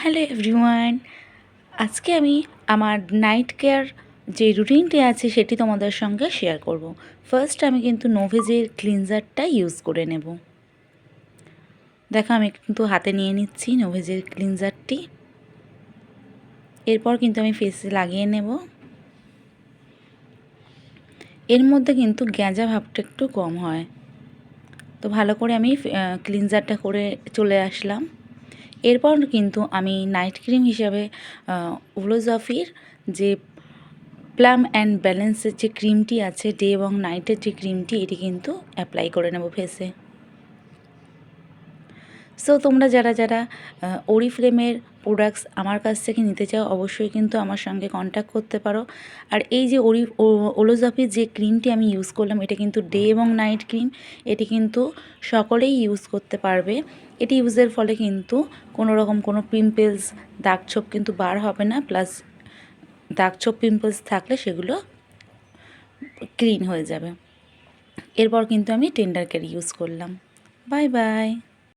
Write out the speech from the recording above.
Hello everyone, আজকে আমি আমার নাইট কেয়ার যে রুটিনটি আছে সেটি তোমাদের সঙ্গে শেয়ার করব। ফার্স্ট আমি কিন্তু নোভেজের ক্লিনজারটা ইউজ করে নেব। দেখো আমি কিন্তু হাতে নিয়ে নিচ্ছি নোভেজের ক্লিনজারটি। এরপর কিন্তু আমি ফেসে লাগিয়ে নেব। এর মধ্যে কিন্তু গ্যাঁজা ভাবটা একটু কম হয়, তো ভালো করে আমি ক্লিনজারটা করে চলে আসলাম। এরপর কিন্তু আমি নাইট ক্রিম হিসাবে ওলোজফির যে প্লাম অ্যান্ড ব্যালেন্সের যে ক্রিমটি আছে, ডে এবং নাইটের যে ক্রিমটি, এটি কিন্তু অ্যাপ্লাই করে নেব ফেসে। সো তোমরা যারা যারা ওরিফ্লেমের প্রোডাক্টস আমার কাছ থেকে নিতে চাও অবশ্যই কিন্তু আমার সঙ্গে কন্ট্যাক্ট করতে পারো। আর এই যে ওলোজফির যে ক্রিমটি আমি ইউজ করলাম, এটা কিন্তু ডে এবং নাইট ক্রিম। এটি কিন্তু সকলেই ইউজ করতে পারবে। এটি ইউজের ফলে কিন্তু কোনো রকম কোনো পিম্পলস, দাগছোপ কিন্তু বার হবে না, প্লাস দাগছোপ পিম্পলস থাকলে সেগুলো ক্লিন হয়ে যাবে। এরপর কিন্তু আমি টেন্ডার কেয়ার ইউজ করলাম। Bye bye.